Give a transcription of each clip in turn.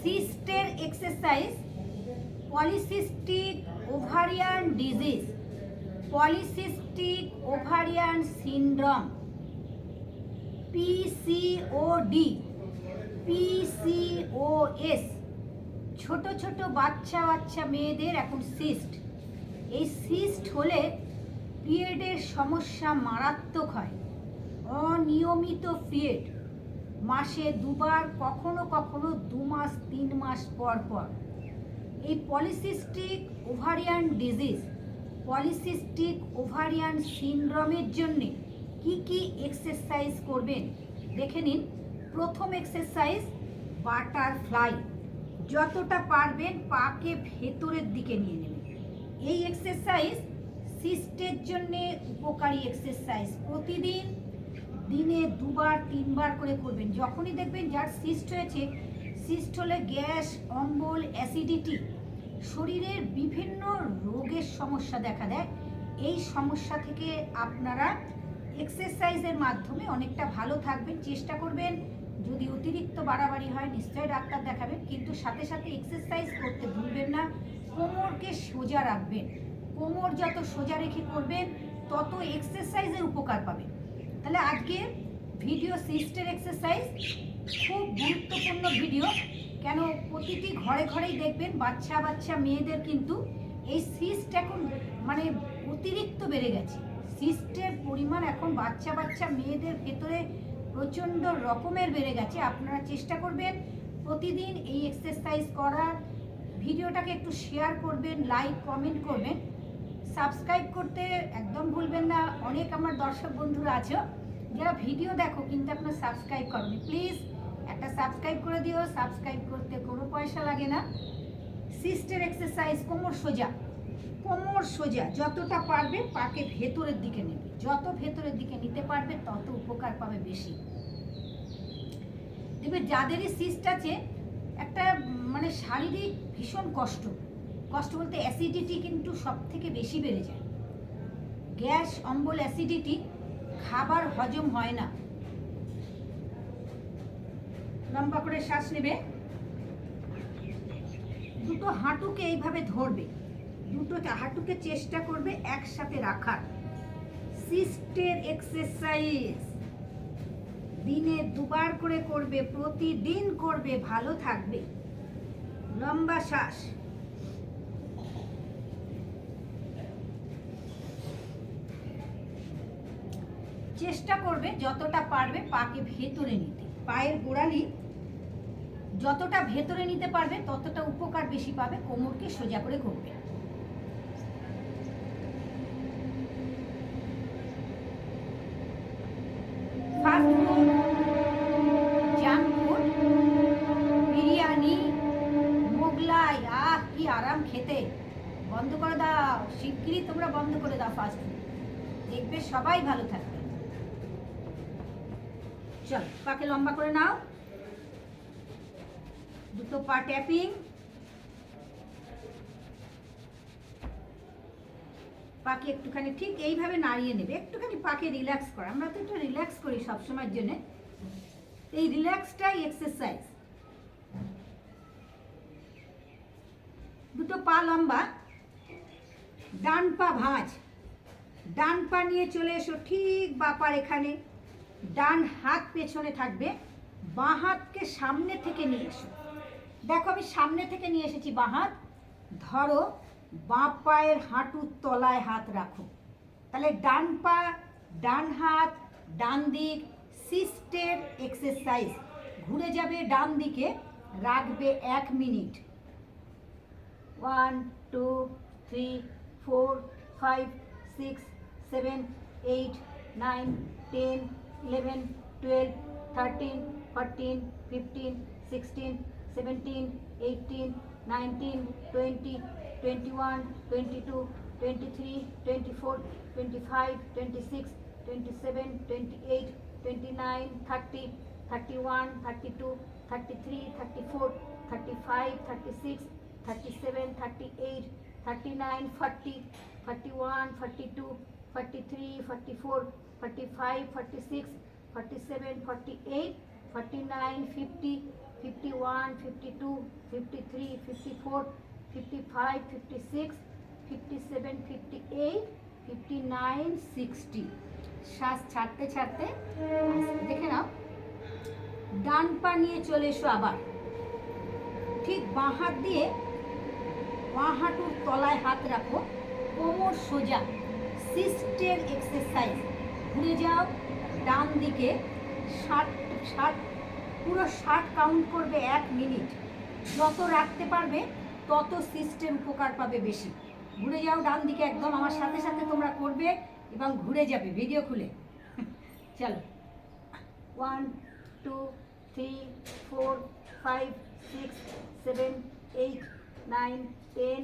সিস্টের exercise, polycystic ovarian disease, polycystic ovarian syndrome, PCOD, PCOS. ছোট ছোট বাচ্চা বাচ্চা মেয়েদের এখন সিস্ট। এই সিস্ট হলে পিরিয়ডের সমস্যা মারাত্মক হয়। অনিয়মিত পিরিয়ড, মাসে দুবার, কখনো কখনো 2 মাস 3 মাস পর পর। এই polycystic ovarian disease, polycystic ovarian সিনড্রোমের জন্যে কি কি এক্সারসাইজ করবেন দেখে নিন। প্রথম এক্সারসাইজ বাটারফ্লাই। যতটা পারবেন পাকে ভেতরের দিকে নিয়ে নেবেন। এই এক্সারসাইজ সিস্টের জন্যে উপকারী এক্সারসাইজ। প্রতিদিন দিনে 2 বার 3 বার করে করবেন। যখনই দেখবেন যার সিস্ট হয়েছে, সিস্ট হলে গ্যাস, অম্বল, অ্যাসিডিটি, শরীরের বিভিন্ন রোগের সমস্যা দেখা দেয়। এই সমস্যা থেকে আপনারা এক্সারসাইজের মাধ্যমে অনেকটা ভালো থাকবেন। চেষ্টা করবেন যদি অতিরিক্ত বাড়াবাড়ি হয় নিশ্চয়ই ডাক্তার দেখাবেন, কিন্তু সাথে সাথে এক্সারসাইজ করতে ভুলবেন না। কোমরকে সোজা রাখবেন। কোমর যত সোজা রেখে করবেন তত এক্সারসাইজের উপকার পাবেন। তাহলে আজকে ভিডিও সিস্টের এক্সারসাইজ খুব গুরুত্বপূর্ণ ভিডিও। কেন প্রতিটি ঘরে ঘরেই দেখবেন বাচ্চা বাচ্চা মেয়েদের কিন্তু এই সিস্ট এখন মানে অতিরিক্ত বেড়ে গেছে। সিস্টের পরিমাণ এখন বাচ্চা বাচ্চা মেয়েদের ভেতরে প্রচণ্ড রকমের বেড়ে গেছে। আপনারা চেষ্টা করবেন প্রতিদিন এই এক্সারসাইজ করার। ভিডিওটাকে একটু শেয়ার করবেন, লাইক কমেন্ট করবেন, সাবস্ক্রাইব করতে একদম ভুলবেন না। অনেক আমার দর্শক বন্ধুরা আছো যারা ভিডিও দেখো কিন্তু আপনার সাবস্ক্রাইব করবে, প্লিজ একটা সাবস্ক্রাইব করে দিও। সাবস্ক্রাইব করতে কোনো পয়সা লাগে না। সিস্টের এক্সারসাইজ কোমর সোজা, কোমর সোজা যতটা পারবে পাকে ভেতরের দিকে নেবে। যত ভেতরের দিকে নিতে পারবে তত উপকার পাবে বেশি। দেখবে যাদেরই সিস্ট আছে একটা মানে শারীরিক ভীষণ কষ্ট, কষ্ট বলতে অ্যাসিডিটি কিন্তু সব থেকে বেশি বেড়ে যায়। গ্যাস, অম্বল, অ্যাসিডিটি, খাবার হজম হয় না। লম্বা করে শ্বাস নেবে। দুটো হাঁটুকে এইভাবে ধরবে, দুটো হাঁটুকে চেষ্টা করবে একসাথে রাখার। সিস্টের এক্সারসাইজ দিনে 2 বার করে করবে, প্রতিদিন করবে, ভালো থাকবে। লম্বা শ্বাস। চেষ্টা করবে যতটা পারবে পাকে ভেতরে নিতে। পায়ের গোড়ালি যতটা ভেতরে নিতে পারবে ততটা উপকার বেশি পাবে। কোমরকে সোজা করে করবে। Fast food, junk food, biryani, Mughlai, কি আরাম খেতে। বন্ধ করে দাও, শিগগিরই তোমরা বন্ধ করে দাও ফাস্ট ফুড, দেখবে সবাই ভালো থাকবে। চল পাকে লম্বা করে নাও, দুটো পা ট্যাপিং। পাকে একটুখানি ঠিক এইভাবে নাড়িয়ে নেবে, একটুখানি পাকে রিল্যাক্স করা। আমরা তো একটু রিল্যাক্স করি সবসময়ের জন্য, এই রিল্যাক্সটাই এক্সারসাইজ। দুটো পা লম্বা, ডান পা ভাঁজ, ডান পা নিয়ে চলে এসো ঠিক বাপার এখানে। ডান হাত পেছনে থাকবে, বাঁ হাতকে সামনে থেকে নিয়ে এসো। দেখো আমি সামনে থেকে নিয়ে এসেছি বাঁ হাত। ধরো বাঁ পায়ের হাঁটুর তলায় হাত রাখো। তাহলে ডান পা, ডান হাত, ডান দিক। সিস্টের এক্সারসাইজ। ঘুরে যাবে ডান দিকে, রাখবে 1 মিনিট। 1 2 3 4 5 6 7 8 9 10 11 12 13 14 15 16 17 18 19 20 21 22 23 24 25 26 27 28 29 30 31 32 33 34 35 36 37 38 39 40 41 42 43 44 45 46 47 48 49 50 51, 52, 53, 54, 55, 56, 57, 58, 59, 60। শ্বাস ছাড়তে ছাড়তে দেখে নাও। ডান পা নিয়ে চলে এসো আবার, ঠিক বাঁ হাত দিয়ে বাঁ হাঁটুর তলায় হাত রাখো, কোমর সোজা, সিস্টের এক্সারসাইজ। ঘুরে যাও ডান দিকে, 60 পুরো 60 কাউন্ট করবে 1 মিনিট। যত রাখতে পারবে তত সিস্টের উপকার পাবে বেশি। ঘুরে যাও ডান দিকে একদম, আমার সাথে সাথে তোমরা করবে এবং ঘুরে যাবে ভিডিও খুলে। চলো, 1, 2, 3, 4, 5, 6, 7, 8, 9, 10,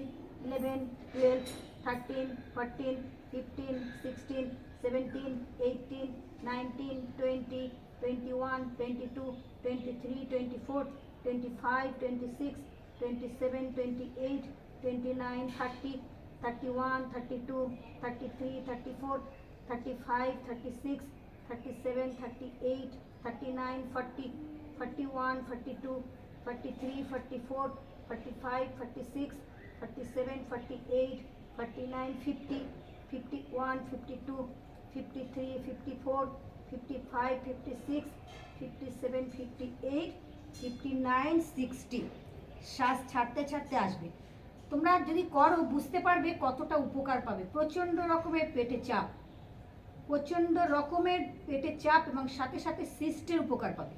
11, 12, 13, 14, 15, 16, 17, 18, 19, 20, 21, 22, 23, 24, 25, 26, 27, 28, 29, 30, 31, 32, 33, 34, 35, 36, 37, 38, 39, 40, 41, 42, 43, 44, 45, 46, 47, 48, 49, 50, 51, 52, 53, 54, 55, 56, 57, 58, 59, 60। শ্বাস ছাড়তে ছাড়তে আসবে। তোমরা যদি করো বুঝতে পারবে কতটা উপকার পাবে। প্রচণ্ড রকমের পেটে চাপ, প্রচণ্ড রকমের পেটে চাপ এবং সাথে সাথে সিস্টের উপকার পাবে।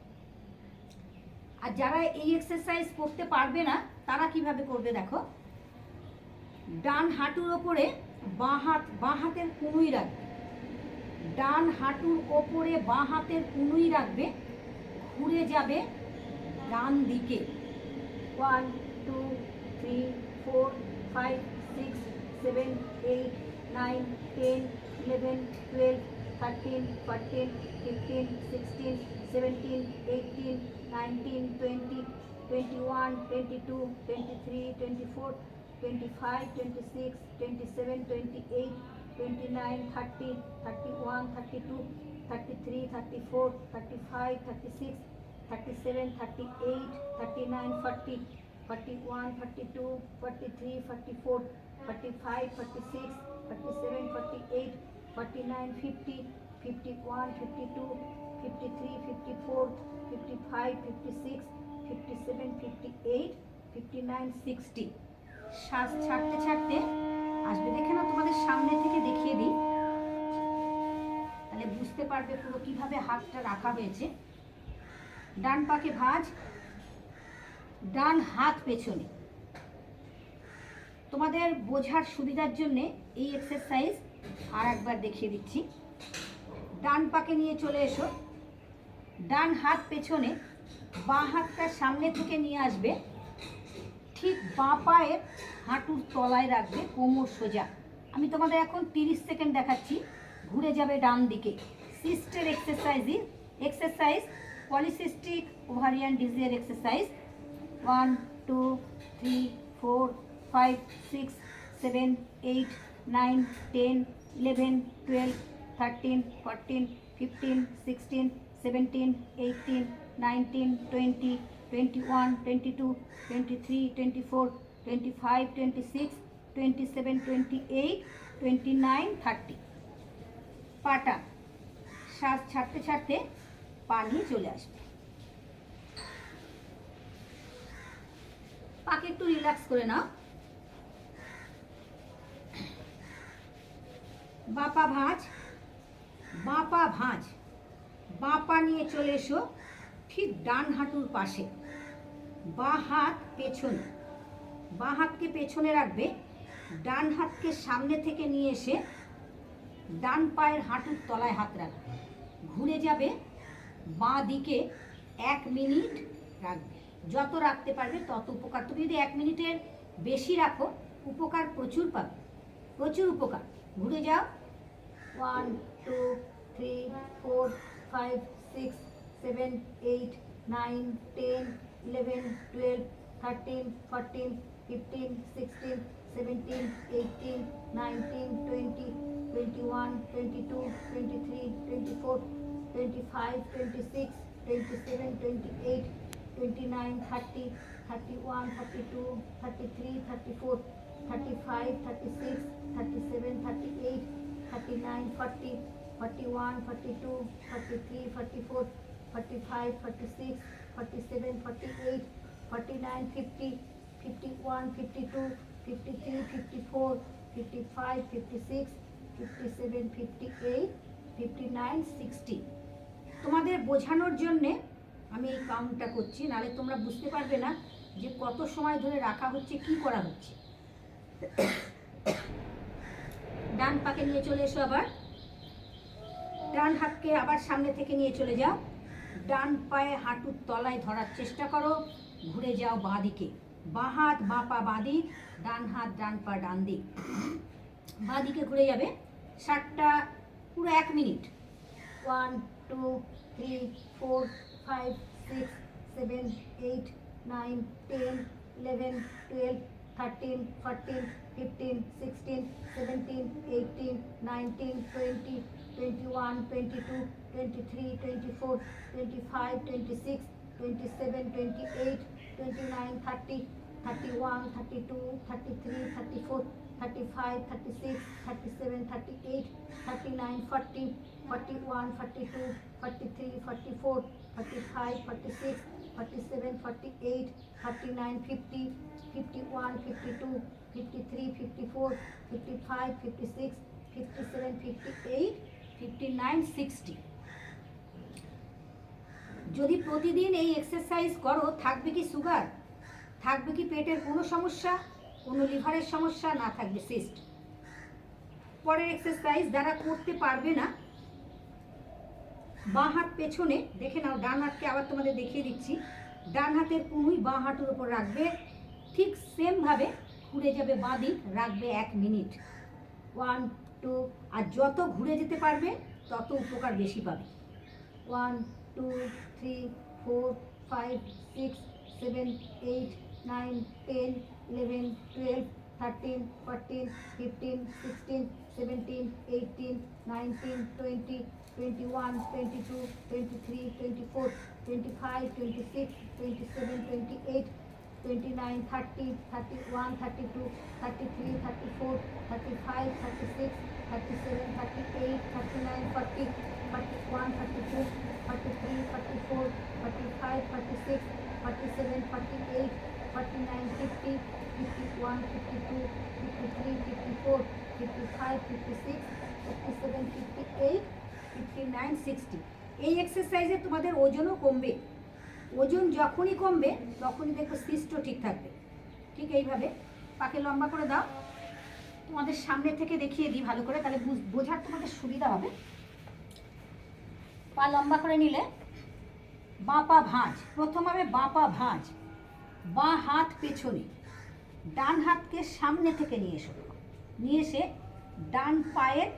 আর যারা এই এক্সারসাইজ করতে পারবে না তারা কিভাবে করবে দেখো। ডান হাঁটুর ওপরে বাঁ হাতের কনুই রাখবে, ডান হাঁটুর ওপরে বাঁ হাতের কনুই রাখবে, ঘুরে যাবে ডান দিকে। 1, 2, 3, 4, 5, 6, 7, 8, 9, 10, 11, 12, 13, 14, 15, 16, 17, 18, 19, 20, 21, 22, 23, 24, 25, 26, 27, 28, 29, 30, 31, 32, 33, 34, 35, 36, 37, 38, 39, 40, 41, 42, 43, 44, 45, 46, 47, 48, 49, 50, 51, 52, 53, 54, 55, 56, 57, 58, 59, 60। শ্বাস ছাড়তে ছাড়তে আসবে। দেখে না, তোমাদের সামনে থেকে দেখিয়ে দিই, তাহলে বুঝতে পারবে পুরো কিভাবে হাতটা রাখা হয়েছে। ডান পাকে ভাঁজ, ডান হাত পেছনে। তোমাদের বোঝার সুবিধার জন্য এই এক্সারসাইজ আর একবার দেখিয়ে দিচ্ছি। ডান পাকে নিয়ে চলে এসো, ডান হাত পেছনে, বাঁ হাতটা সামনে থেকে নিয়ে আসবে, ঠিক বাঁ পায়ের হাঁটুর তলায় রাখবে, কোমর সোজা। আমি তোমাদের এখন 30 সেকেন্ড দেখাচ্ছি। ঘুরে যাবে ডান দিকে। সিস্টের এক্সারসাইজ, পলিসিস্টিক ওভারিয়ান ডিজিজের এক্সারসাইজ। 1, 2, 3, 4, 5, 6, 7, 8, 9, 10, 11, 12, 13, 14, 15, 16, 17, 18, 19, 20, 21, 22, 23, 24, 25, 26, 27, 28, 29, 30। পাটা শ্বাস ছাড়তে ছাড়তে পা নিয়ে চলে আসবে। পাকে একটু রিল্যাক্স করে নাও। বাঁ পা ভাঁজ, বাঁ পা ভাঁজ, বাঁ পা নিয়ে চলে এসো ঠিক ডান হাঁটুর পাশে, বাঁ হাত পেছনে, বাঁ হাতকে পেছনে রাখবে, ডান হাতকে সামনে থেকে নিয়ে এসে ডান পায়ের হাঁটুর তলায় হাত রাখবে, ঘুরে যাবে বাঁ দিকে। 1 মিনিট রাখবে, যত রাখতে পারবে তত উপকার। তুমি যদি 1 মিনিটের বেশি রাখো উপকার প্রচুর পাবে, প্রচুর উপকার। ঘুরে যাও। 1, 2, 3, 4, 5, 6, 7, 8, 9, 10, 11, 12, 13, 14, 15, 16, 17, 18, 19, 20, 21, 22, 23, 24, 25, 26, 27, 28, 29, 30, 31, 32, 33, 34, 35, 36, 37, 38, 39, 40, 41, 42, 43, 44, 45, 46, 47, 48, 49, 50, 51, 52, 53, 54, 55, 56, 57, 58, 59, 60। তোমাদের বোঝানোর জন্যে আমি এই কাউন্টটা করছি, নাহলে তোমরা বুঝতে পারবে না যে কত সময় ধরে রাখা হচ্ছে, কি করা হচ্ছে। ডান পাকে নিয়ে চলে এসো, আবার ডান হাতকে আবার সামনে থেকে নিয়ে চলে যাও। ডান পায়ে হাঁটুর তলায় ধরার চেষ্টা করো, ঘুরে যাও বাঁ দিকে। বাঁ হাত বাঁ পা বাঁ দিক, ডান হাত ডান পা ডান দিক। বাঁ দিকে ঘুরে যাবে 60টা, পুরো 1 মিনিট। 1, 2, 3, 4, 5, 6, 7, 8, 9, 10, 11, 12, 13, 14, 15, 16, 17, 18, 19, 20, 21, 22, 23, 24, 25, 26, 27, 28, 29, 30, 31, 32, 33, 34, 35, 36, 37, 38, 39, 40, 41, 42, 43, 44, 45, 46, 47, 48, 39, 50, 51, 52, 53, 54, 55, 56, 57, 58, 59, 60। যদি প্রতিদিন এই এক্সারসাইজ করো, থাকবে কি সুগার, থাকবে কি পেটের কোনো সমস্যা, কোনো লিভারের সমস্যা, না থাকবে সিস্ট। পরের এক্সারসাইজ যারা করতে পারবে না, বাঁ হাত পেছনে দেখে নাও। ডান হাতকে আবার তোমাদের দেখিয়ে দিচ্ছি। ডান হাতের কনুই বাঁ হাঁটুর উপর রাখবে, ঠিক সেমভাবে ঘুরে যাবে বাঁ দিক, রাখবে 1 মিনিট। 1, 2, আর যত ঘুরে যেতে পারবে তত উপকার বেশি পাবে। 1, 2, 3, 4, 5, 6, 7, 8, 9, 10, 11, 12, 13, 14, 15, 16, 17, 18, 19, 20, 21, 22, 23, 24, 25, 26, 27, 28, 29, 30, 31, 32, 33, 34, 35, 36, 37, 38, 39, 40, 41, 42, 43, 44, 45, 46, 47, 48, 49, 50, 51, 52, 53, 54, 55, 56, 57, 58, 59, 60। এই এক্সারসাইজে তোমাদের ওজনও কমবে। ওজন যখনই কমবে তখনই দেখো সিস্টও ঠিক থাকবে। ঠিক এইভাবে পাকে লম্বা করে দাও। তোমাদের সামনে থেকে দেখিয়ে দিই ভালো করে, তাহলে বোঝার তোমাদের সুবিধা হবে। পা লম্বা করে নিলে বাঁ পা ভাঁজ, প্রথম হবে বাঁ পা ভাঁজ, বাঁ হাত পেছনে, ডান হাতকে সামনে থেকে নিয়ে এসো, নিয়ে এসে ডান পায়ের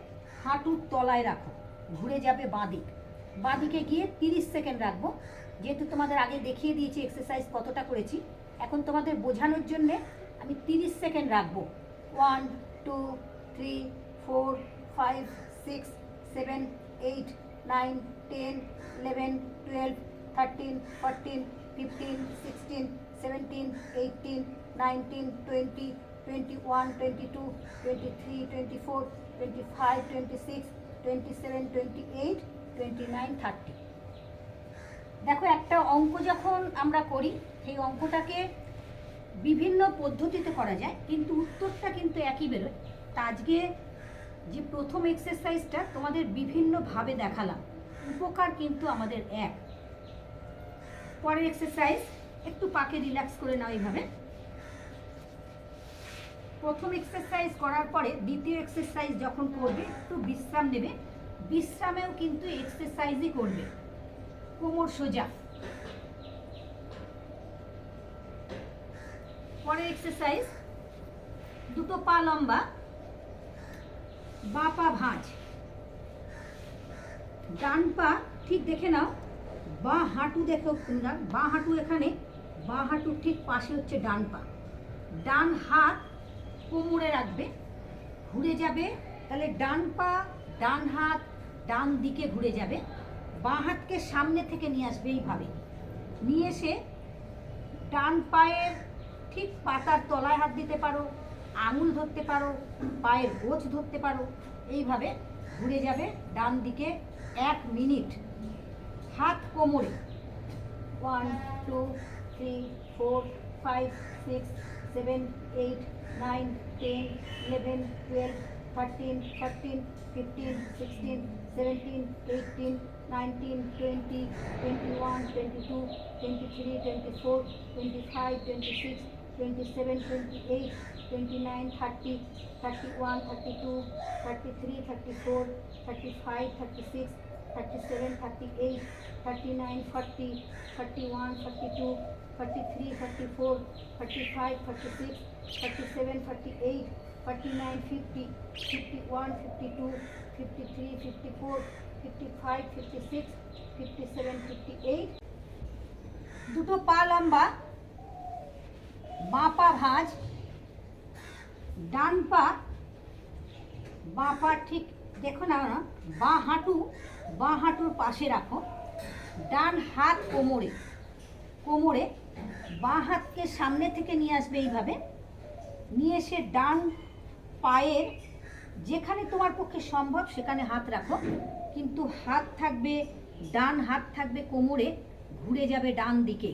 হাঁটুর তলায় রাখো, ঘুরে যাবে বাঁ দিক। বাঁ দিকে গিয়ে 30 সেকেন্ড রাখবো। যেহেতু তোমাদের আগে দেখিয়ে দিয়েছি এক্সারসাইজ কতটা করেছি, এখন তোমাদের বোঝানোর জন্যে আমি 30 সেকেন্ড রাখবো। 1, 2, 3, 4, 5, 6, 7, 8, 9, 10, 11, 12, 13, 14, 15, 16, 17, 18, 19, 20, 21, 22, 23, 24, 25, 26, 27, 28, 29, 30। দেখো, একটা অঙ্ক যখন আমরা করি, সেই অঙ্কটাকে বিভিন্ন পদ্ধতিতে করা যায়, কিন্তু উত্তরটা কিন্তু একই বেরোয়। তা আজকে যে প্রথম এক্সারসাইজটা তোমাদের বিভিন্নভাবে দেখালাম, উপকার কিন্তু আমাদের এক। পরের এক্সারসাইজ, একটু পাকে রিল্যাক্স করে নাও এইভাবে। প্রথম এক্সারসাইজ করার পরে দ্বিতীয় এক্সারসাইজ যখন করবে একটু বিশ্রাম নেবে। বিশ্রামেও কিন্তু এক্সারসাইজই করবে। কোমর সোজা। পরের এক্সারসাইজ, দুটো পা লম্বা, বাঁ পা ভাঁজ, ডান পা ঠিক দেখে নাও, বাঁ হাঁটু দেখো তোমরা, বাঁ হাঁটু এখানে, বাঁ হাঁটুর ঠিক পাশে হচ্ছে ডান পা। ডান হাত কোমরে রাখবে, ঘুরে যাবে, তাহলে ডান পা ডান হাত ডান দিকে ঘুরে যাবে। বাঁ হাতকে সামনে থেকে নিয়ে আসবে এইভাবে, নিয়ে এসে ডান পায়ের ঠিক পাতার তলায় হাত দিতে পারো, আঙুল ধরতে পারো, পায়ের গোছ ধরতে পারো, এইভাবে ঘুরে যাবে ডান দিকে 1 মিনিট। হাত কোমরে 1 2 3 4 5 6 7 8 9 10 11 12 13 14 15 16 17 18 19 20 21 22 23 24 25 26 27 28 29 30 31 32 33 34 35 36 37 38 39 40 41 42 43 44 45 46 47 48 49 50 51 52 53 54 55 56 57 58। দুটো পা লম্বা, বাঁ পা ভাঁজ, ডান পা, বাঁ পা ঠিক দেখো না, বাঁ হাঁটুর পাশে রাখো, ডান হাত কোমরে, কোমরে বাঁ হাতকে সামনে থেকে নিয়ে আসবে এইভাবে, নিয়ে এসে ডান পায়ের যেখানে তোমার পক্ষে সম্ভব সেখানে হাত রাখো, কিন্তু হাত থাকবে, ডান হাত থাকবে কোমরে, ঘুরে যাবে ডান দিকে।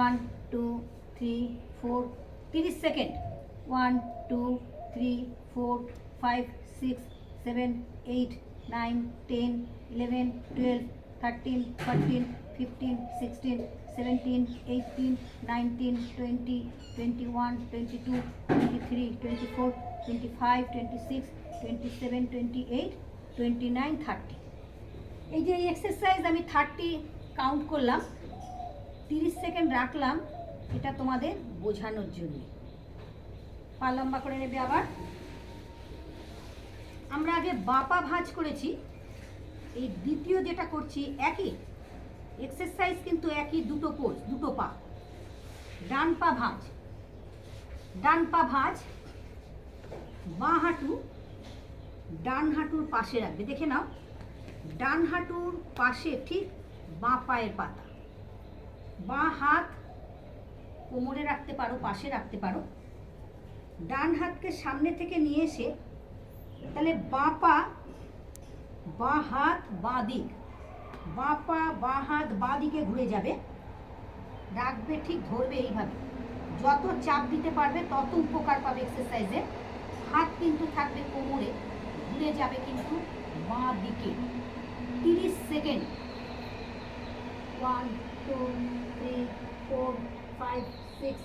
1 2 3 4 30 সেকেন্ড। 1 2 3 4 5 6 7 8 9 10 11 12 13 14 15 16 17 18 19 20 21 22 23 24 25 26 27 28 29 30। এই যে এই এক্সারসাইজ আমি 30 কাউন্ট করলাম, 30 সেকেন্ড রাখলাম, এটা তোমাদের বোঝানোর জন্য। পা লম্বা করে নেবে। আবার আমরা আগে বাঁ পা ভাঁজ করেছি, এই দ্বিতীয় যেটা করছি একই এক্সারসাইজ কিন্তু একই, দুটো পোজ, দুটো পা। ডান পা ভাঁজ, ডান পা ভাঁজ, বাঁ হাঁটু ডান হাঁটুর পাশে রাখবে, দেখে নাও, ডান হাঁটুর পাশে ঠিক বাঁ পায়ের পাতা, বাঁ হাত কোমরে রাখতে পারো, পাশে রাখতে পারো, ডান হাতকে সামনে থেকে নিয়ে এসে তাহলে বাঁ পা, বাঁ হাত বাঁ দিক, বাঁ পা বাঁ হাত বাঁ দিকে ঘুরে যাবে, রাখবে ঠিক, ধরবে এইভাবে, যত চাপ দিতে পারবে তত উপকার পাবে এক্সারসাইজে। হাত কিন্তু থাকবে কোমরে, ঘুরে যাবে কিন্তু বাঁ দিকে। 30 সেকেন্ড। 1 2 3 4 5 6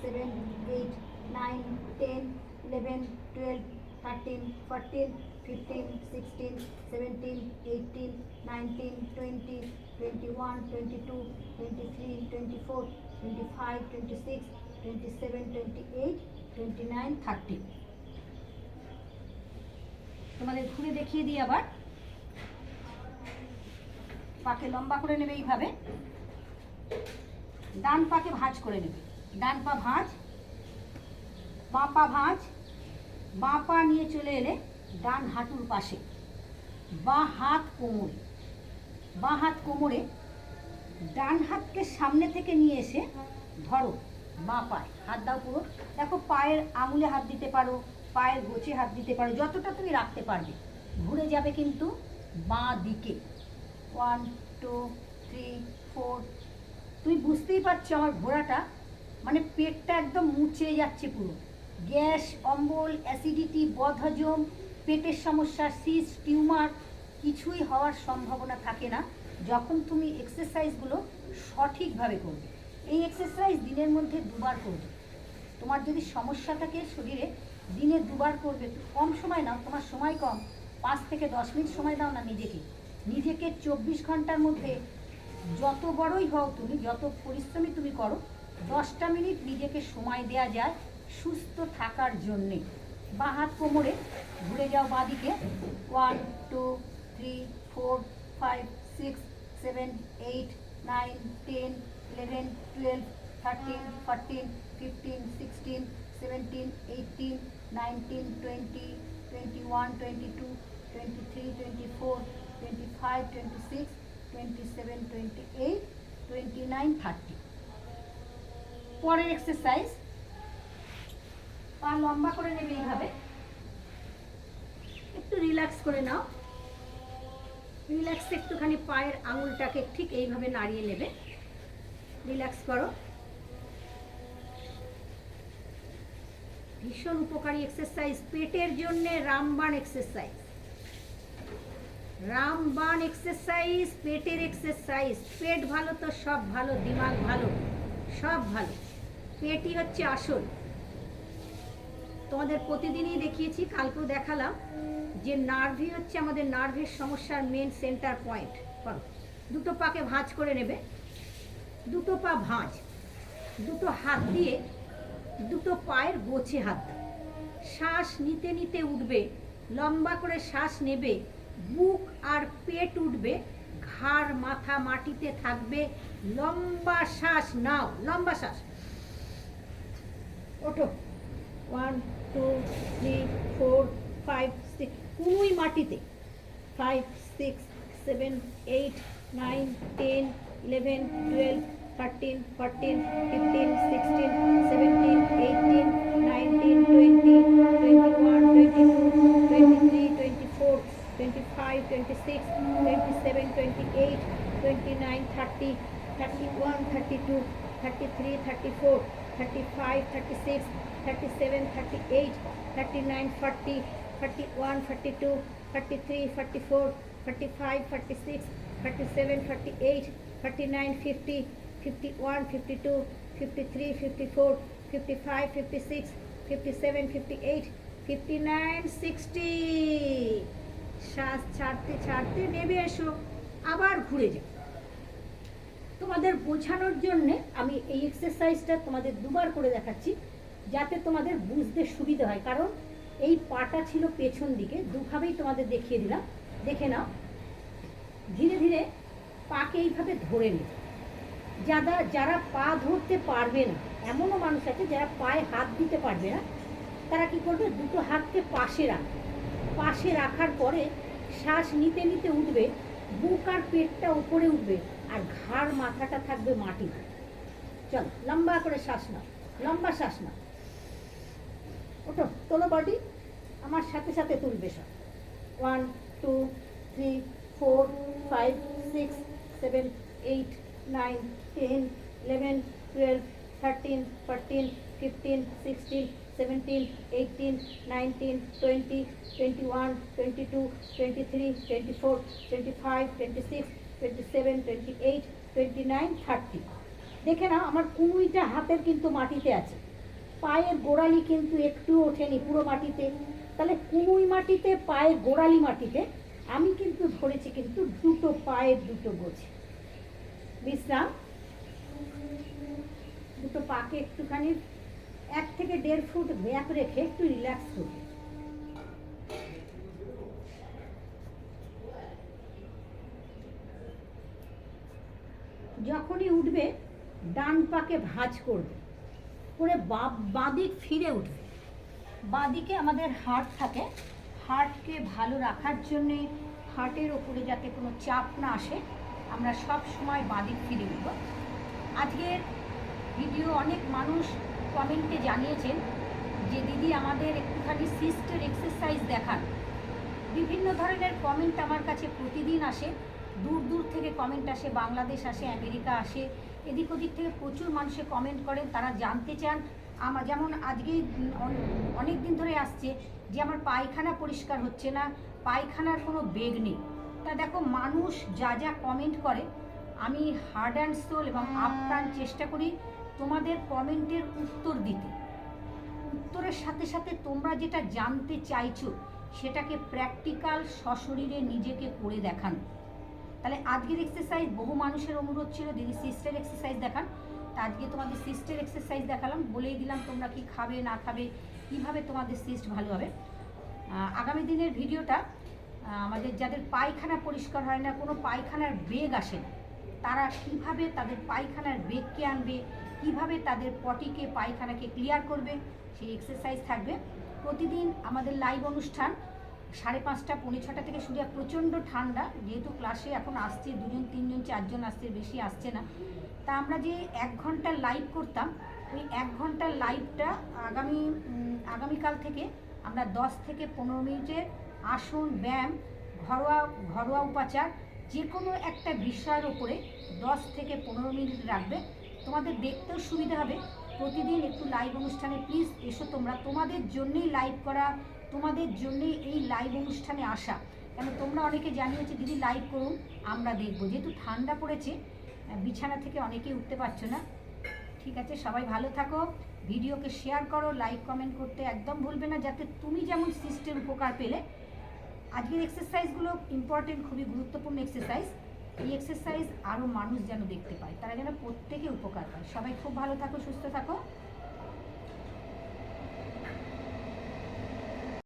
7 8 9 10 11 12 13 14 15 16 17 18 19 20 21 22 23 24 25 26 27 28 29 30। তোমাদের ঘুরে দেখিয়ে দিই আবার। পাকে লম্বা করে নেবে এইভাবে, ডান পাকে ভাঁজ করে নেবে, ডান পা ভাঁজ, বাঁ পা ভাঁজ, বাঁ পা নিয়ে চলে এলে ডান হাঁটুর পাশে, বাঁ হাত কোমরে, বাঁ হাত কোমরে, ডান হাতকে সামনে থেকে নিয়ে এসে ধরো বাঁ পায়ে, হাত দাও পুরো, দেখো পায়ের আঙুলে হাত দিতে পারো, পায়ের গোছে হাত দিতে পারো, যতটা তুমি রাখতে পারবে, ঘুরে যাবে কিন্তু বাঁ দিকে। 1 2 3 4। তুমি বুঝতেই পারছো আমার ঘোড়াটা, মানে পেটটা একদম মুচড়ে যাচ্ছে পুরো, গ্যাস, অম্বল, অ্যাসিডিটি, বদহজম, পেটের সমস্যা, সিস্ট, টিউমার কিছুই হওয়ার সম্ভাবনা থাকে না যখন তুমি এক্সারসাইজগুলো সঠিকভাবে করবে। এই এক্সারসাইজ দিনের মধ্যে 2 বার করবে। তোমার যদি সমস্যা থাকে শরীরে, দিনে 2 বার করবে, কম সময় নাও, তোমার সময় কম, 5 থেকে 10 মিনিট সময় দাও না নিজেকে, নিজেকে 24 ঘন্টার মধ্যে যত বড়ই হও তুমি, যত পরিশ্রমী তুমি করো, 10টা মিনিট নিজেকে সময় দেওয়া যায় সুস্থ থাকার জন্যে। বাঁ হাত কোমরে, ঘুরে যাও বাঁ দিকে। 1 2 3 4 5 6 7 8 9 10 11 12 13 14 15 16 17 18 19 20 21 22 23 24 25 26 27 28 29 30। পরের এক্সারসাইজ, পা লম্বা করে নেবে এইভাবে, একটু রিল্যাক্স করে নাও, রিল্যাক্স একটুখানি পায়ের আঙুলটাকে ঠিক এইভাবে নাড়িয়ে নেবে, রিল্যাক্স করো। ভীষণ উপকারী এক্সারসাইজ পেটের জন্য, রামবাণ এক্সারসাইজ, রামবাণ এক্সারসাইজ, পেটের এক্সারসাইজ। পেট ভালো তো সব ভালো, দিমাগ ভালো, সব ভালো। পেটই হচ্ছে আসল। তোমাদের প্রতিদিনই দেখিয়েছি, কালকেও দেখালাম যে নার্ভই হচ্ছে আমাদের নার্ভের সমস্যার মেন সেন্টার পয়েন্ট। করো, দুটো পাকে ভাঁজ করে নেবে, দুটো পা ভাঁজ, দুটো হাত দিয়ে দুটো পায়ের গোছে হাত, শ্বাস নিতে নিতে উঠবে, লম্বা করে শ্বাস নেবে, বুক আর পেট উঠবে, ঘাড় মাথা মাটিতে থাকবে, লম্বা শ্বাস নাও, লম্বা শ্বাস, ওঠো। 1 2 3 4 5 6, কুনুই মাটিতে, 5 6 7 8 9 10 11 12 13 14 15 16 17 18 19 20 21 22 23 24 25 26 27 28 29 30 31 32 33 34 35 36 37 38 39 40 41 42 43 44 45 46 47 48 49 50 51 52 53 54 55 56 57 58 59 60। শ্বাস ছাড়তে ছাড়তে নেমে এসো, আবার ঘুরে যাও। তোমাদের বোঝানোর জন্যে আমি এই এক্সারসাইজটা তোমাদের দুবার করে দেখাচ্ছি, যাতে তোমাদের বুঝতে সুবিধা হয়। কারণ এই পাটা ছিল পেছন দিকে, দুভাবেই তোমাদের দেখিয়ে দিলাম, দেখে নাও। ধীরে ধীরে পাকে এইভাবে ধরে নিও। যারা পা ধরতে পারবে না, এমনও মানুষ আছে যারা পায়ে হাত দিতে পারবে না, তারা কি করবে, দুটো হাতকে পাশে রাখবে, পাশে রাখার পরে শ্বাস নিতে নিতে উঠবে, বুক আর পেটটা উপরে উঠবে, আর ঘাড় মাথাটা থাকবে মাটিতে। চলো, লম্বা করে শ্বাস নাও, লম্বা শ্বাস নাও, ওঠো, তোলো বডি, আমার সাথে সাথে তুলবে সব। 1 2 3 4 5 6 7 8 9 10 11 12 13 14 15 16 17 18 19 20 21 22 23 24 25 26 27 28 29 30। দেখে না, আমার কুনুইটা হাতের কিন্তু মাটিতে আছে, পায়ের গোড়ালি কিন্তু একটু ওঠেনি, পুরো মাটিতে। তাহলে কুনুই মাটিতে, পায়ের গোড়ালি মাটিতে, আমি কিন্তু ধরেছি কিন্তু দুটো পায়ের দুটো গোছে। বিশ্রাম, দুটো পাকে একটুখানি 1 থেকে 1.5 ফুট গ্যাপ রেখে একটু রিল্যাক্স করবে। যখনই উঠবে ডান পাকে ভাঁজ করবে, করে বাঁদিক ফিরে উঠবে। বাঁদিকে আমাদের হার্ট থাকে, হার্টকে ভালো রাখার জন্যে, হার্টের ওপরে যাতে কোনো চাপ না আসে, আমরা সব সময় বাঁদিক ফিরে উঠব। আজকের ভিডিও অনেক মানুষ কমেন্টে জানিয়েছেন যে দিদি আমাদের একটুখানি সিস্টের এক্সারসাইজ দেখান। বিভিন্ন ধরনের কমেন্ট আমার কাছে প্রতিদিন আসে, দূর দূর থেকে কমেন্ট আসে, বাংলাদেশ আসে, আমেরিকা আসে, এদিক ওদিক থেকে প্রচুর মানুষে কমেন্ট করেন। তারা জানতে চান, আমার যেমন আজকে অনেক দিন ধরে আসছে যে আমার পায়খানা পরিষ্কার হচ্ছে না, পায়খানার কোনো বেগ নেই। তা দেখো, মানুষ যা যা কমেন্ট করে, আমি হার্ড অ্যান্ড সোল এবং আপ্রাণ চেষ্টা করি তোমাদের কমেন্টের উত্তর দিতে। উত্তরের সাথে সাথে তোমরা যেটা জানতে চাইছো সেটাকে প্র্যাকটিক্যাল সশরীরে নিজেকে করে দেখানো। তাহলে আজকের এক্সারসাইজ, বহু মানুষের অনুরোধ ছিল দিদি সিস্টের এক্সারসাইজ দেখান, তা আজকে তোমাদের সিস্টের এক্সারসাইজ দেখালাম, বলেই দিলাম তোমরা কি খাবে না খাবে, কিভাবে তোমাদের সিস্ট ভালো হবে। আগামী দিনের ভিডিওটা আমাদের যাদের পায়খানা পরিষ্কার হয় না, কোনো পায়খানার বেগ আসে না, তারা কিভাবে তাদের পায়খানার বেগকে আনবে, কিভাবে তাদের পটিকে, পায়খানাকে ক্লিয়ার করবে, সেই এক্সারসাইজ থাকবে। প্রতিদিন আমাদের লাইভ অনুষ্ঠান 5:30 পৌনে 6টা থেকে শুরু হয়। প্রচণ্ড ঠান্ডা, যেহেতু ক্লাসে এখন আসছে 2 জন 3 জন 4 জন আসছে, বেশি আসছে না। তা আমরা যে 1 ঘন্টা লাইভ করতাম, ওই 1 ঘন্টার লাইভটা আগামীকাল থেকে আমরা 10 থেকে 15 মিনিটের আসন, ব্যায়াম, ঘরোয়া উপাচার যে কোনো একটা বিষয়ের ওপরে 10 থেকে 15 মিনিট রাখবে। তোমাদের দেখতেও সুবিধা হবে। প্রতিদিন একটু লাইভ অনুষ্ঠানে প্লিজ এসো তোমরা, তোমাদের জন্যেই লাইভ করা, তোমাদের জন্যেই এই লাইভ অনুষ্ঠানে আসা। কেন তোমরা অনেকে জানিয়েছে দিদি লাইভ করুন, আমরা দেখবো। যেহেতু ঠান্ডা পড়েছে, বিছানা থেকে অনেকেই উঠতে পারছো না। ঠিক আছে, সবাই ভালো থাকো, ভিডিওকে শেয়ার করো, লাইক কমেন্ট করতে একদম ভুলবে না, যাতে তুমি যেমন সিস্টেম উপকার পেলে। আজকের এক্সারসাইজগুলো ইম্পর্টেন্ট, খুবই গুরুত্বপূর্ণ এক্সারসাইজ। এই এক্সারসাইজ আরও মানুষ যেন দেখতে পায়, তারা যেন প্রত্যেকে উপকার পায়। সবাই খুব ভালো থাকো, সুস্থ থাকো।